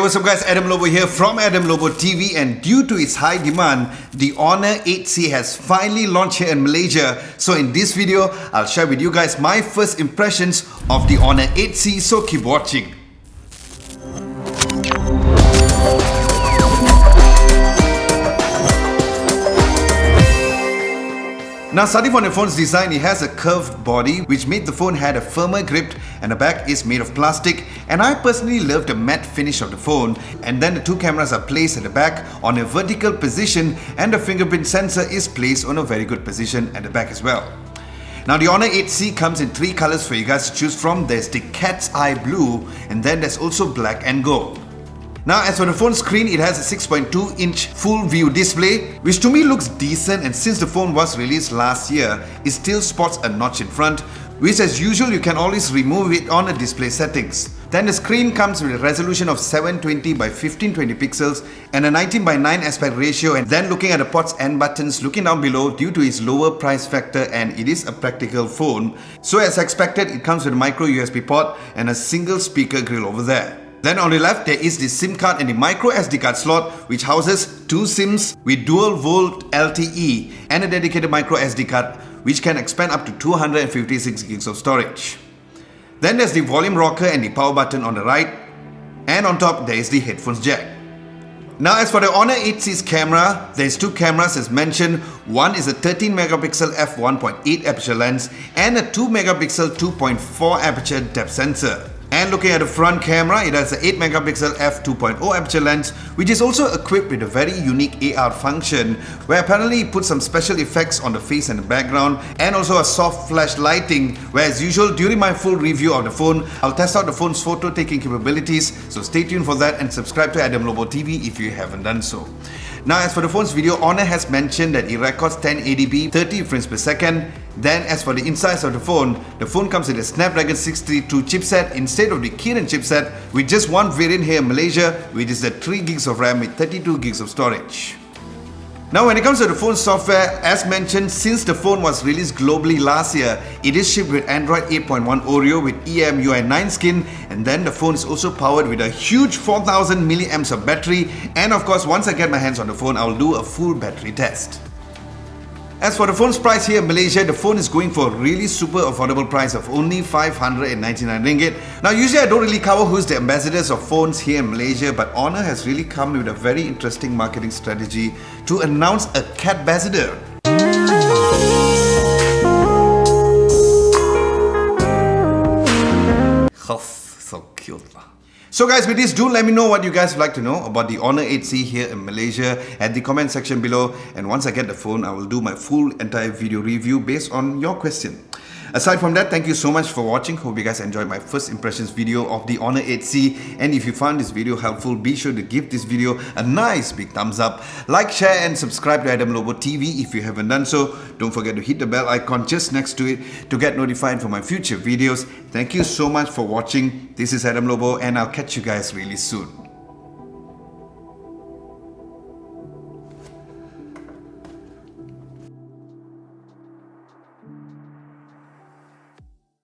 what's up guys, Adam Lobo here from Adam Lobo TV, and due to its high demand, the Honor 8C has finally launched here in Malaysia. So in this video, I'll share with you guys my first impressions of the Honor 8C, so keep watching. Now, starting from the phone's design, it has a curved body which made the phone had a firmer grip, and the back is made of plastic, and I personally love the matte finish of the phone. And then the two cameras are placed at the back on a vertical position, and the fingerprint sensor is placed on a very good position at the back as well. Now, the Honor 8C comes in three colors for you guys to choose from. There's the cat's eye blue, and then there's also black and gold. Now, as for the phone screen, it has a 6.2-inch full-view display, which to me looks decent, and since the phone was released last year, it still sports a notch in front, which as usual you can always remove it on the display settings. Then the screen comes with a resolution of 720 by 1520 pixels and a 19 by 9 aspect ratio. And then looking at the ports and buttons, looking down below, due to its lower price factor and it is a practical phone, so as expected, it comes with a micro USB port and a single speaker grill over there. Then on the left, there is the SIM card and the micro SD card slot, which houses two SIMs with dual volt LTE and a dedicated micro SD card, which can expand up to 256 gigs of storage. Then there's the volume rocker and the power button on the right, and on top there is the headphones jack. Now, as for the Honor 8C's camera, there's two cameras as mentioned. One is a 13 megapixel f1.8 aperture lens and a 2 megapixel 2.4 aperture depth sensor. And looking at the front camera, it has an 8 megapixel f2.0 aperture lens, which is also equipped with a very unique AR function, where apparently it puts some special effects on the face and the background, and also a soft flash lighting, where as usual during my full review of the phone, I'll test out the phone's photo taking capabilities, so stay tuned for that and subscribe to Adam Lobo TV if you haven't done so. Now, as for the phone's video, Honor has mentioned that it records 1080p 30 frames per second. Then as for the insides of the phone comes with a Snapdragon 632 chipset instead of the Kirin chipset, with just one variant here in Malaysia, which is the 3 gigs of RAM with 32 gigs of storage. Now, when it comes to the phone software, as mentioned, since the phone was released globally last year, it is shipped with Android 8.1 Oreo with EMUI 9 skin, and then the phone is also powered with a huge 4000 milliamps of battery, and of course, once I get my hands on the phone, I will do a full battery test. As for the phone's price here in Malaysia, the phone is going for a really super affordable price of only 599 ringgit. Now, usually I don't really cover who's the ambassadors of phones here in Malaysia, but Honor has really come with a very interesting marketing strategy to announce a cat ambassador. So cute. So guys, with this, do let me know what you guys would like to know about the Honor 8C here in Malaysia at the comment section below, and once I get the phone, I will do my full entire video review based on your question. Aside from that, thank you so much for watching. Hope you guys enjoyed my first impressions video of the Honor 8C, and if you found this video helpful, be sure to give this video a nice big thumbs up, like, share and subscribe to Adam Lobo TV if you haven't done so. Don't forget to hit the bell icon just next to it to get notified for my future videos. Thank you so much for watching. This is Adam Lobo, and I'll catch you guys really soon.